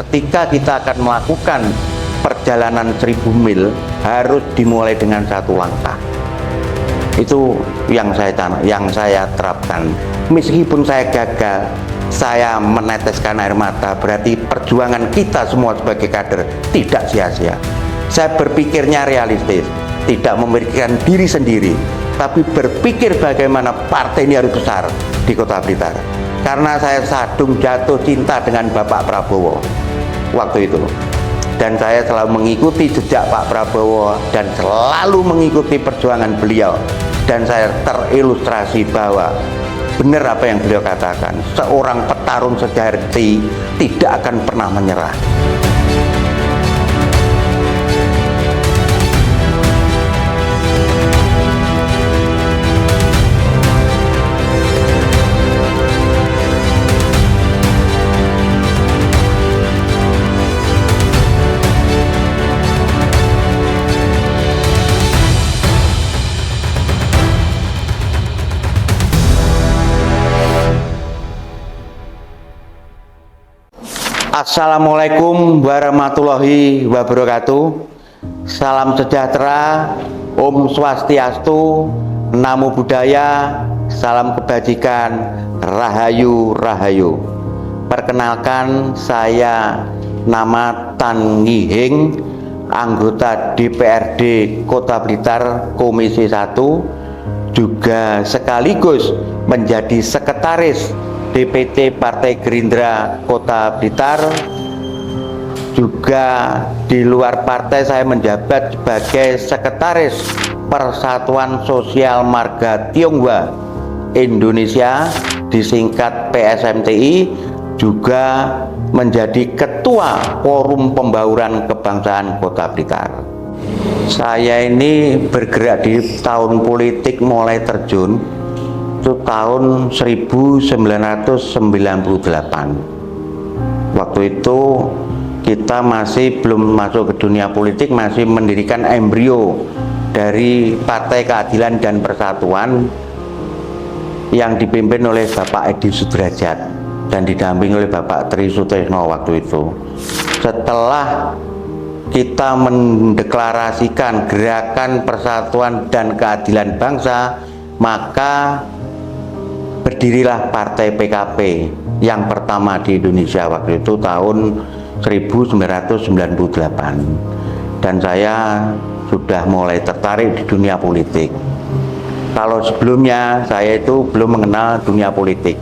ketika kita akan melakukan perjalanan 1000 mil harus dimulai dengan satu langkah. Itu yang saya terapkan. Meskipun saya gagal, saya meneteskan air mata, berarti perjuangan kita semua sebagai kader tidak sia-sia. Saya berpikirnya realistis, tidak memikirkan diri sendiri, tapi berpikir bagaimana partai ini harus besar di Kota Blitar. Karena saya sadung jatuh cinta dengan Bapak Prabowo waktu itu. Dan saya selalu mengikuti jejak Pak Prabowo dan selalu mengikuti perjuangan beliau. Dan saya terilustrasi bahwa benar apa yang beliau katakan, seorang petarung sejati tidak akan pernah menyerah. Assalamualaikum warahmatullahi wabarakatuh. Salam sejahtera, Om Swastiastu, Namo Buddhaya, salam kebajikan, Rahayu Rahayu. Perkenalkan, saya nama Tan Ngihing, anggota DPRD Kota Blitar Komisi 1, juga sekaligus menjadi sekretaris DPT Partai Gerindra Kota Blitar. Juga di luar partai saya menjabat sebagai sekretaris Persatuan Sosial Marga Tionghoa Indonesia, disingkat PSMTI, juga menjadi ketua Forum Pembauran Kebangsaan Kota Blitar. Saya ini bergerak di tahun politik mulai terjun itu tahun 1998. Waktu itu kita masih belum masuk ke dunia politik, masih mendirikan embrio dari Partai Keadilan dan Persatuan yang dipimpin oleh Bapak Edi Sudrajat dan didampingi oleh Bapak Tri Sutrisno waktu itu. Setelah kita mendeklarasikan Gerakan Persatuan dan Keadilan Bangsa, maka berdirilah Partai PKP yang pertama di Indonesia waktu itu tahun 1998. Dan saya sudah mulai tertarik di dunia politik. Kalau sebelumnya saya itu belum mengenal dunia politik,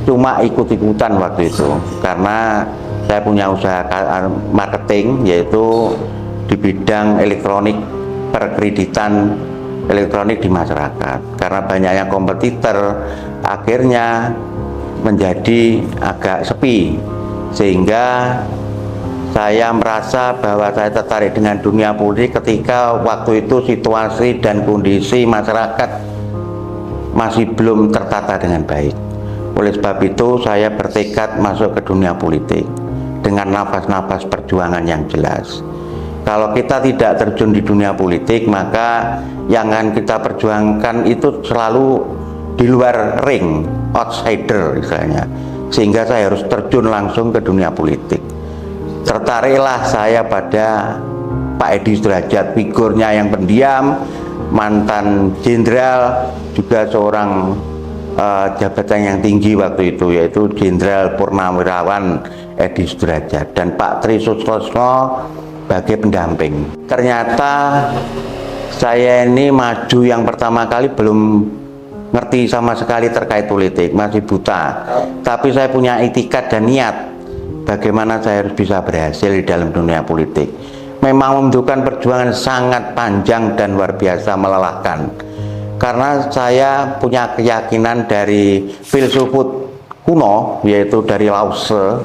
cuma ikut-ikutan waktu itu karena saya punya usaha marketing, yaitu di bidang elektronik, perkreditan elektronik di masyarakat. Karena banyaknya kompetitor, akhirnya menjadi agak sepi, sehingga saya merasa bahwa saya tertarik dengan dunia politik ketika waktu itu situasi dan kondisi masyarakat masih belum tertata dengan baik. Oleh sebab itu saya bertekad masuk ke dunia politik dengan nafas-nafas perjuangan yang jelas. Kalau kita tidak terjun di dunia politik, maka yang akan kita perjuangkan itu selalu di luar ring, outsider misalnya. Sehingga saya harus terjun langsung ke dunia politik. Tertariklah saya pada Pak Edi Sudrajat, figurnya yang pendiam, mantan jenderal, juga seorang jabatan yang tinggi waktu itu, yaitu Jenderal Purnawirawan Edi Sudrajat, dan Pak Tri Sutrisno sebagai pendamping. Ternyata saya ini maju yang pertama kali belum ngerti sama sekali terkait politik, masih buta. Tapi saya punya itikat dan niat bagaimana saya harus bisa berhasil di dalam dunia politik. Memang membutuhkan perjuangan sangat panjang dan luar biasa melelahkan. Karena saya punya keyakinan dari filsufat kuno, yaitu dari Lao Tse,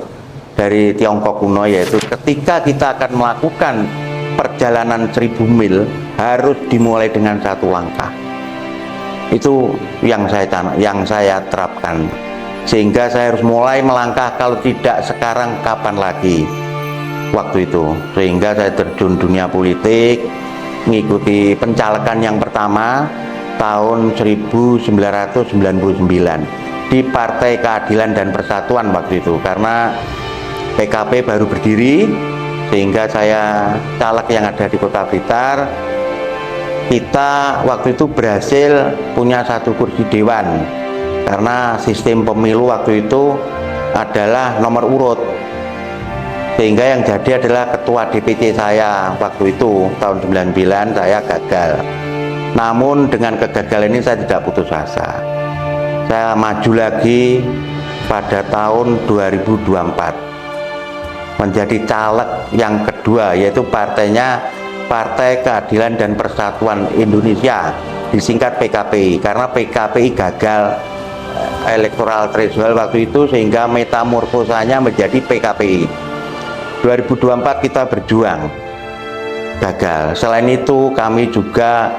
dari Tiongkok kuno, yaitu ketika kita akan melakukan perjalanan 1000 mil harus dimulai dengan satu langkah. Itu yang saya terapkan, sehingga saya harus mulai melangkah, kalau tidak sekarang kapan lagi waktu itu. Sehingga saya terjun dunia politik, mengikuti pencalekan yang pertama tahun 1999 di Partai Keadilan dan Persatuan waktu itu, karena PKP baru berdiri, sehingga saya caleg yang ada di Kota Blitar. Kita waktu itu berhasil punya 1 kursi dewan, karena sistem pemilu waktu itu adalah nomor urut, sehingga yang jadi adalah ketua DPC saya waktu itu tahun 99. Saya gagal. Namun dengan kegagalan ini saya tidak putus asa. Saya maju lagi pada tahun 2024 menjadi caleg yang kedua, yaitu partainya Partai Keadilan dan Persatuan Indonesia, disingkat PKPI, karena PKPI gagal electoral threshold waktu itu, sehingga metamorfosanya menjadi PKPI. 2024 kita berjuang, gagal. Selain itu kami juga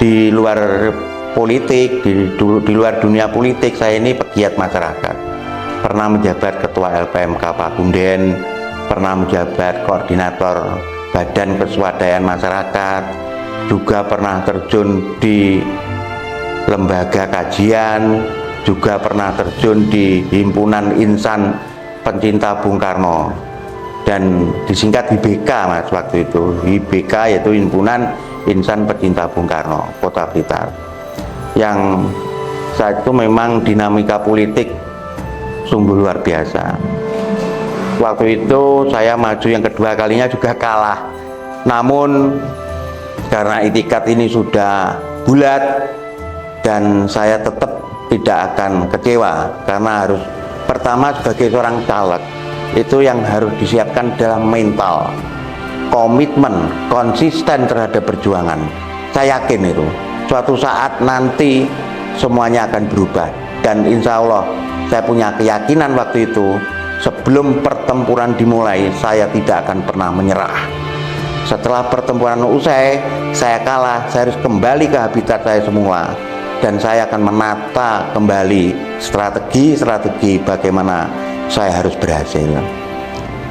di luar politik, di luar dunia politik, saya ini pegiat masyarakat. Pernah menjabat ketua LPMK Pakunden, pernah menjabat koordinator Badan Kesuadaan Masyarakat, juga pernah terjun di lembaga kajian, juga pernah terjun di Himpunan Insan Pencinta Bung Karno, dan disingkat HIBK Mas waktu itu. HIBK yaitu Himpunan Insan Pencinta Bung Karno, Kota Blitar. Yang saat itu memang dinamika politik sungguh luar biasa. Waktu itu saya maju yang kedua kalinya juga kalah. Namun karena itikat ini sudah bulat, dan saya tetap tidak akan kecewa, karena harus, pertama sebagai seorang caleg itu yang harus disiapkan dalam mental, komitmen, konsisten terhadap perjuangan. Saya yakin itu suatu saat nanti semuanya akan berubah, dan insya Allah saya punya keyakinan waktu itu, sebelum pertempuran dimulai saya tidak akan pernah menyerah. Setelah pertempuran usai, saya kalah, saya harus kembali ke habitat saya semula, dan saya akan menata kembali strategi bagaimana saya harus berhasil.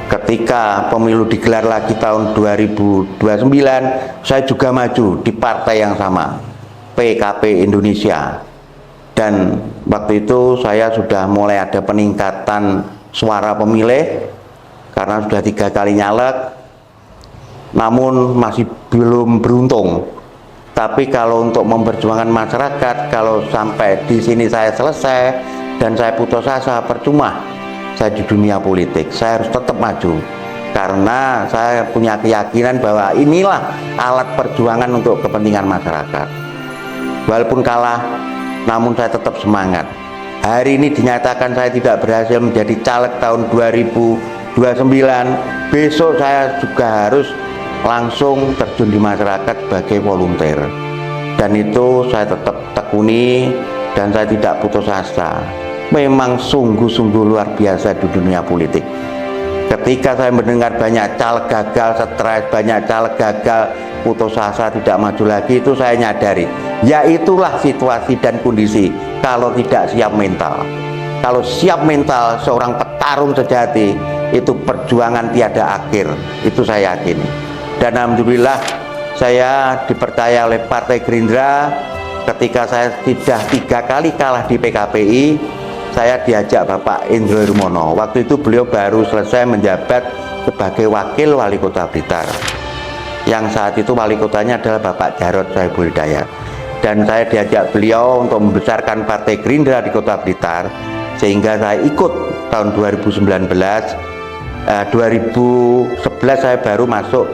Ketika pemilu digelar lagi tahun 2029, saya juga maju di partai yang sama, PKP Indonesia. Dan waktu itu saya sudah mulai ada peningkatan suara pemilih, karena sudah 3 kali nyalek, namun masih belum beruntung. Tapi kalau untuk memperjuangkan masyarakat, kalau sampai di sini saya selesai dan saya putus asa, percuma saya di dunia politik. Saya harus tetap maju, karena saya punya keyakinan bahwa inilah alat perjuangan untuk kepentingan masyarakat. Walaupun kalah, namun saya tetap semangat. Hari ini dinyatakan saya tidak berhasil menjadi caleg tahun 2029, besok saya juga harus langsung terjun di masyarakat sebagai volunteer, dan itu saya tetap tekuni dan saya tidak putus asa. Memang sungguh-sungguh luar biasa di dunia politik. Ketika saya mendengar banyak caleg gagal, stres, banyak caleg gagal, putus asa, tidak maju lagi, itu saya nyadari, ya itulah situasi dan kondisi kalau tidak siap mental. Kalau siap mental, seorang petarung sejati, itu perjuangan tiada akhir, itu saya yakin. Dan alhamdulillah saya dipercaya oleh Partai Gerindra. Ketika saya sudah 3 kali kalah di PKPI, saya diajak Bapak Indro Irmono. Waktu itu beliau baru selesai menjabat sebagai Wakil Wali Kota Blitar, yang saat itu wali kotanya adalah Bapak Jarod Saiful Hidayat. Dan saya diajak beliau untuk membesarkan Partai Gerindra di Kota Blitar, sehingga saya ikut tahun 2019. 2011 saya baru masuk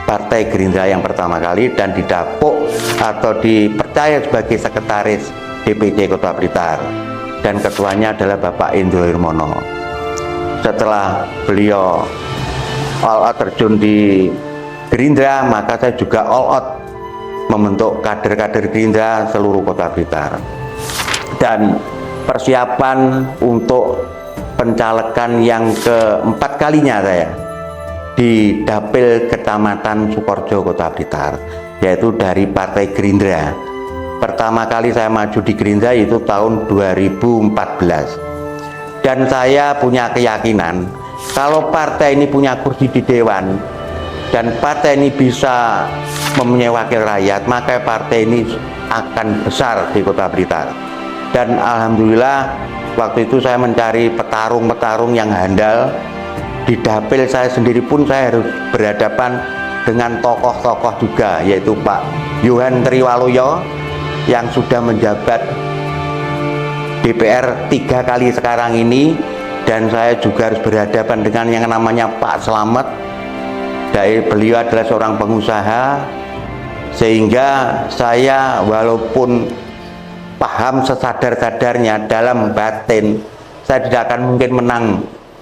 Partai Gerindra yang pertama kali, dan didapuk atau dipercaya sebagai sekretaris DPC Kota Blitar, dan ketuanya adalah Bapak Indro Irmono. Setelah beliau all out terjun di Gerindra, maka saya juga all out membentuk kader-kader Gerindra seluruh Kota Blitar. Dan persiapan untuk pencalekan yang keempat kalinya saya di Dapil Kecamatan Sukorejo Kota Blitar, yaitu dari Partai Gerindra. Pertama kali saya maju di Gerindra itu tahun 2014, dan saya punya keyakinan kalau partai ini punya kursi di Dewan dan partai ini bisa mempunyai wakil rakyat, maka partai ini akan besar di Kota Blitar. Dan alhamdulillah waktu itu saya mencari petarung-petarung yang handal, di dapil saya sendiri pun saya harus berhadapan dengan tokoh-tokoh juga, yaitu Pak Yohan Triwaluyo yang sudah menjabat DPR 3 kali sekarang ini, dan saya juga harus berhadapan dengan yang namanya Pak Slamet. Beliau adalah seorang pengusaha, sehingga saya walaupun paham sesadar-sadarnya dalam batin saya tidak akan mungkin menang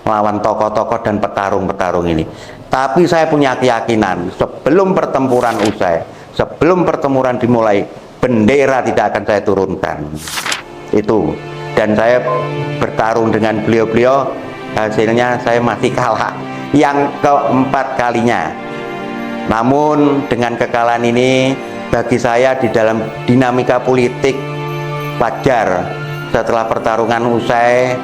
melawan tokoh-tokoh dan petarung-petarung ini, tapi saya punya keyakinan sebelum pertempuran usai, sebelum pertempuran dimulai, bendera tidak akan saya turunkan itu. Dan saya bertarung dengan beliau-beliau, hasilnya saya masih kalah yang keempat kalinya. Namun dengan kekalahan ini bagi saya di dalam dinamika politik wajar. Setelah pertarungan usai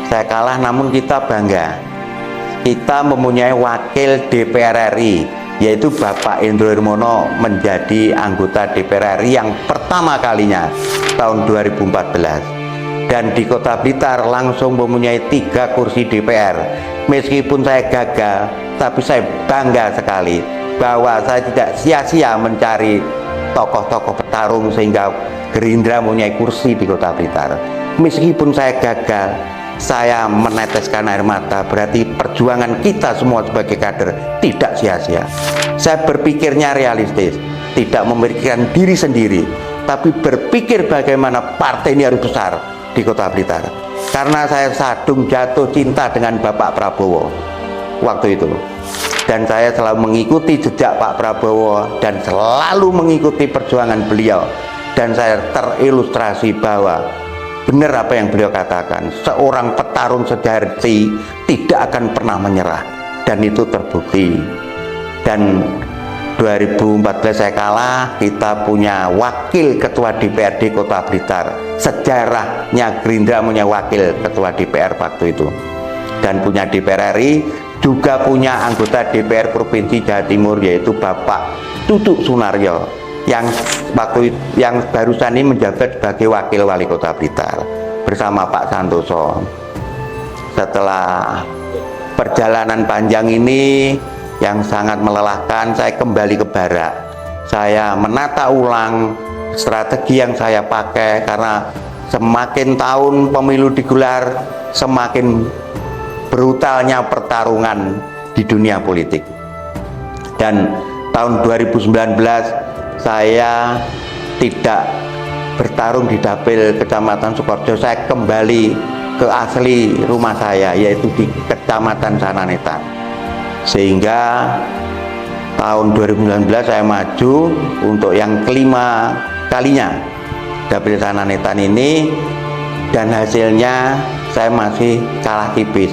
saya kalah, namun kita bangga kita mempunyai wakil DPR RI, yaitu Bapak Indro Hermono menjadi anggota DPR RI yang pertama kalinya tahun 2014. Dan di Kota Blitar langsung mempunyai 3 kursi DPR. Meskipun saya gagal, tapi saya bangga sekali bahwa saya tidak sia-sia mencari tokoh-tokoh petarung sehingga Gerindra mempunyai kursi di Kota Blitar. Meskipun saya gagal, saya meneteskan air mata, berarti perjuangan kita semua sebagai kader tidak sia-sia. Saya berpikirnya realistis, tidak memikirkan diri sendiri, tapi berpikir bagaimana partai ini harus besar di Kota Blitar. Karena saya sadung jatuh cinta dengan Bapak Prabowo waktu itu, dan saya selalu mengikuti jejak Pak Prabowo dan selalu mengikuti perjuangan beliau, dan saya terilustrasi bahwa benar apa yang beliau katakan, seorang petarung sejati tidak akan pernah menyerah, dan itu terbukti. Dan 2014 saya kalah, kita punya wakil ketua DPRD Kota Blitar. Sejarahnya Gerindra punya wakil ketua DPR waktu itu, dan punya DPR RI, juga punya anggota DPR Provinsi Jawa Timur, yaitu Bapak Tutuk Sunaryo yang barusan ini menjabat sebagai wakil wali Kota Blitar bersama Pak Santoso. Setelah perjalanan panjang ini yang sangat melelahkan, saya kembali ke Barak. Saya menata ulang strategi yang saya pakai, karena semakin tahun pemilu digelar, semakin brutalnya pertarungan di dunia politik. Dan tahun 2019 saya tidak bertarung di dapil Kecamatan Sukoharjo, saya kembali ke asli rumah saya, yaitu di Kecamatan Sananetan. Sehingga tahun 2019 saya maju untuk yang kelima kalinya dapil Sananetan ini, dan hasilnya saya masih kalah tipis.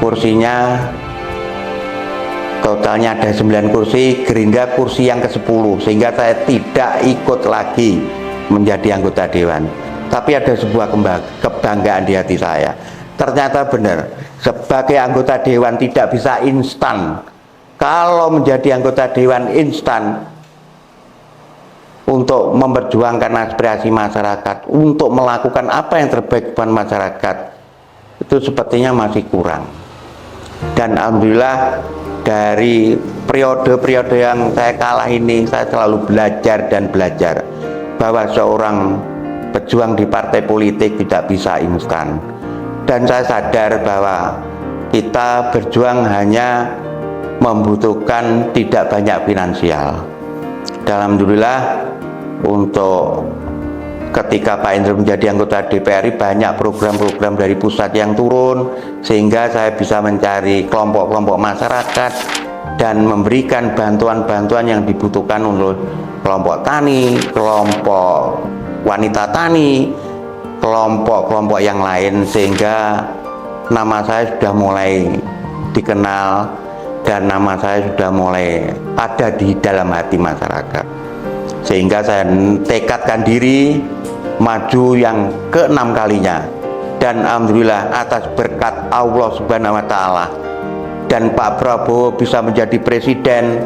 Kursinya totalnya ada 9 kursi, Gerindra kursi yang ke-10, sehingga saya tidak ikut lagi menjadi anggota dewan. Tapi ada sebuah kebanggaan di hati saya. Ternyata benar, sebagai anggota dewan tidak bisa instan. Kalau menjadi anggota dewan instan untuk memperjuangkan aspirasi masyarakat, untuk melakukan apa yang terbaik buat masyarakat, itu sepertinya masih kurang. Dan alhamdulillah dari periode-periode yang saya kalah ini, saya selalu belajar dan belajar bahwa seorang pejuang di partai politik tidak bisa instan. Dan saya sadar bahwa kita berjuang hanya membutuhkan tidak banyak finansial. Alhamdulillah untuk ketika Pak Indro menjadi anggota DPR, banyak program-program dari pusat yang turun, sehingga saya bisa mencari kelompok-kelompok masyarakat dan memberikan bantuan-bantuan yang dibutuhkan untuk kelompok tani, kelompok wanita tani, kelompok-kelompok yang lain, sehingga nama saya sudah mulai dikenal dan nama saya sudah mulai ada di dalam hati masyarakat. Sehingga saya tekadkan diri maju yang ke-6 kalinya, dan alhamdulillah atas berkat Allah Subhanahu wa Ta'ala dan Pak Prabowo bisa menjadi presiden,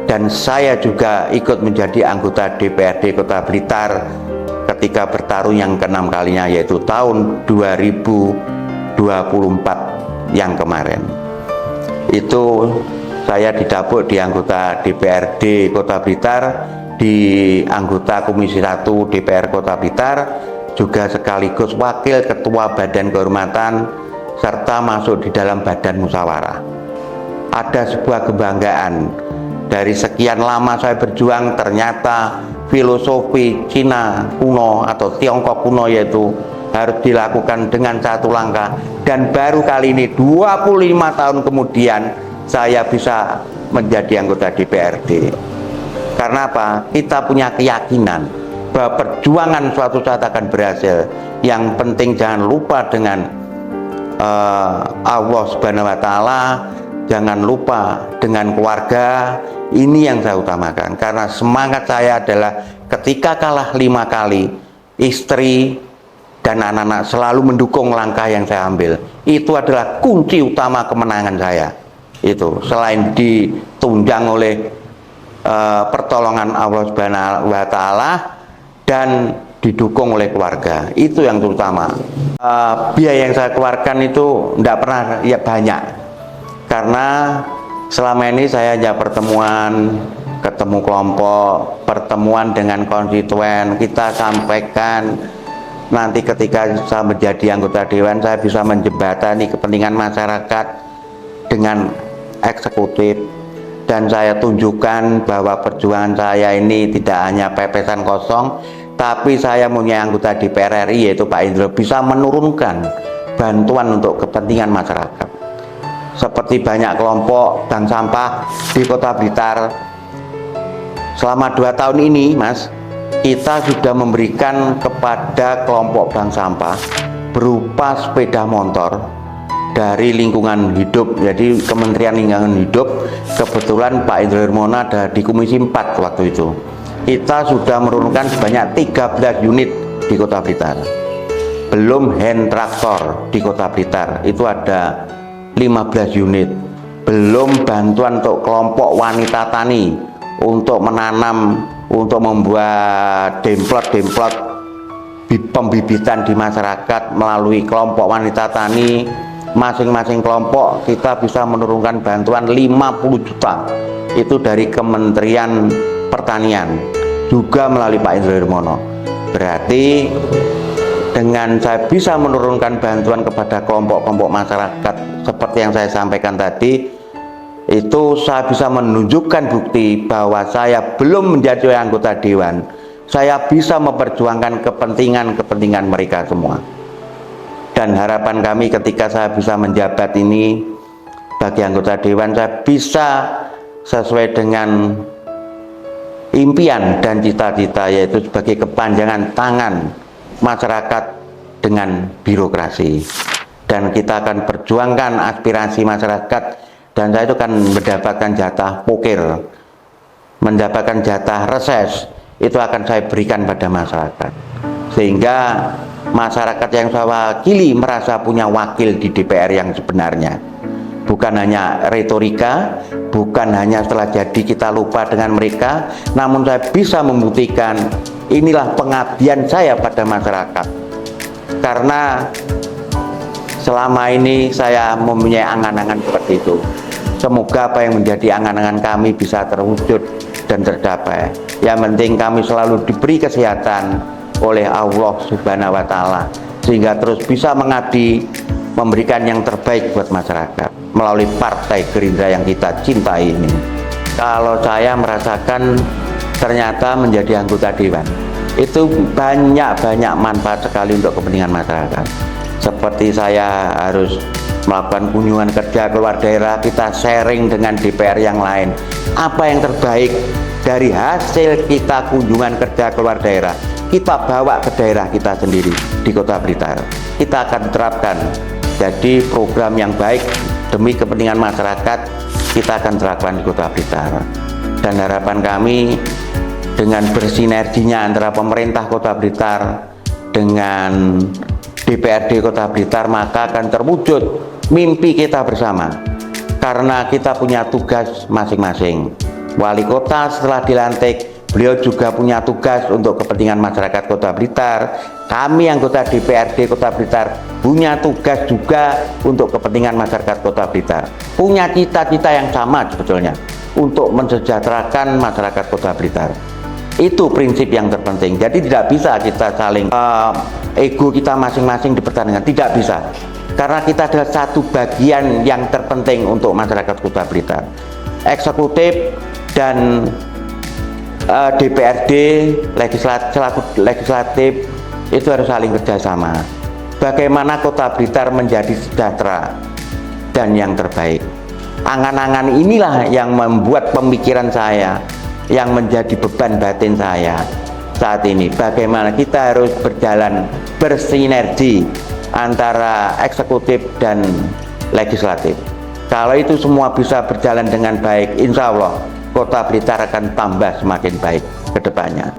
dan saya juga ikut menjadi anggota DPRD Kota Blitar ketika bertarung yang ke-6 kalinya, yaitu tahun 2024 yang kemarin. itu saya didapuk di anggota DPRD Kota Blitar, di anggota Komisi 1 DPR Kota Blitar, juga sekaligus wakil ketua Badan Kehormatan, serta masuk di dalam Badan Musyawarah. Ada sebuah kebanggaan, dari sekian lama saya berjuang, ternyata filosofi Cina kuno atau Tiongkok kuno yaitu harus dilakukan dengan satu langkah, dan baru kali ini 25 tahun kemudian saya bisa menjadi anggota DPRD. Karena apa? Kita punya keyakinan bahwa perjuangan suatu saat akan berhasil. Yang penting jangan lupa dengan Allah Subhanahu wa Ta'ala, jangan lupa dengan keluarga. Ini yang saya utamakan, karena semangat saya adalah ketika kalah 5 kali, istri dan anak-anak selalu mendukung langkah yang saya ambil. Itu adalah kunci utama kemenangan saya. Itu selain ditunjang oleh pertolongan Allah Subhanahu wa Ta'ala dan didukung oleh keluarga, itu yang terutama. Biaya yang saya keluarkan itu tidak pernah ya banyak, karena selama ini saya hanya ketemu kelompok, pertemuan dengan konstituen, kita sampaikan. Nanti ketika saya menjadi anggota dewan, saya bisa menjembatani kepentingan masyarakat dengan eksekutif, dan saya tunjukkan bahwa perjuangan saya ini tidak hanya pepesan kosong, tapi saya punya anggota DPR RI yaitu Pak Indro bisa menurunkan bantuan untuk kepentingan masyarakat. Seperti banyak kelompok bank sampah di Kota Blitar, selama 2 tahun ini Mas, kita sudah memberikan kepada kelompok bank sampah berupa sepeda motor dari lingkungan hidup. Jadi Kementerian Lingkungan Hidup, kebetulan Pak Indro Hermono ada di Komisi 4 waktu itu. Kita sudah menurunkan sebanyak 13 unit di Kota Blitar. Belum hand traktor di Kota Blitar, itu ada 15 unit. Belum bantuan untuk kelompok wanita tani untuk menanam, untuk membuat demplot pembibitan di masyarakat melalui kelompok wanita tani. Masing-masing kelompok kita bisa menurunkan bantuan 50 juta, itu dari Kementerian Pertanian, juga melalui Pak Indro Hermono. Berarti dengan saya bisa menurunkan bantuan kepada kelompok-kelompok masyarakat seperti yang saya sampaikan tadi, itu saya bisa menunjukkan bukti bahwa saya belum menjadi anggota dewan, saya bisa memperjuangkan kepentingan mereka semua. Dan harapan kami ketika saya bisa menjabat ini bagi anggota dewan, saya bisa sesuai dengan impian dan cita-cita, yaitu sebagai kepanjangan tangan masyarakat dengan birokrasi. Dan kita akan perjuangkan aspirasi masyarakat, dan saya itu akan mendapatkan jatah pokir, mendapatkan jatah reses, itu akan saya berikan pada masyarakat, sehingga masyarakat yang saya wakili merasa punya wakil di DPR yang sebenarnya. Bukan hanya retorika, bukan hanya setelah jadi kita lupa dengan mereka, namun saya bisa membuktikan inilah pengabdian saya pada masyarakat. Karena selama ini saya mempunyai angan-angan seperti itu. Semoga apa yang menjadi angan-angan kami bisa terwujud dan tercapai. Yang penting kami selalu diberi kesehatan oleh Allah Subhanahu wa Ta'ala, sehingga terus bisa mengabdi, memberikan yang terbaik buat masyarakat melalui Partai Gerindra yang kita cintai ini. Kalau saya merasakan ternyata menjadi anggota dewan itu banyak manfaat sekali untuk kepentingan masyarakat. Seperti saya harus melakukan kunjungan kerja keluar daerah, kita sharing dengan DPR yang lain apa yang terbaik dari hasil kita kunjungan kerja keluar daerah, kita bawa ke daerah kita sendiri di Kota Blitar. Kita akan terapkan jadi program yang baik demi kepentingan masyarakat, kita akan terapkan di Kota Blitar. Dan harapan kami dengan bersinerginya antara pemerintah Kota Blitar dengan DPRD Kota Blitar, maka akan terwujud mimpi kita bersama. Karena kita punya tugas masing-masing. Wali kota setelah dilantik, beliau juga punya tugas untuk kepentingan masyarakat Kota Blitar. Kami anggota DPRD Kota Blitar punya tugas juga untuk kepentingan masyarakat Kota Blitar, punya cita-cita yang sama sebetulnya untuk mensejahterakan masyarakat Kota Blitar. Itu prinsip yang terpenting. Jadi tidak bisa kita saling ego kita masing-masing dipertandingkan, tidak bisa. Karena kita adalah satu bagian yang terpenting untuk masyarakat Kota Blitar. Eksekutif dan DPRD, legislatif itu harus saling kerjasama. Bagaimana Kota Blitar menjadi sejahtera dan yang terbaik. Angan-angan inilah yang membuat pemikiran saya, yang menjadi beban batin saya saat ini. Bagaimana kita harus berjalan bersinergi antara eksekutif dan legislatif. Kalau itu semua bisa berjalan dengan baik, insya Allah Kota Blitar akan tambah semakin baik ke depannya.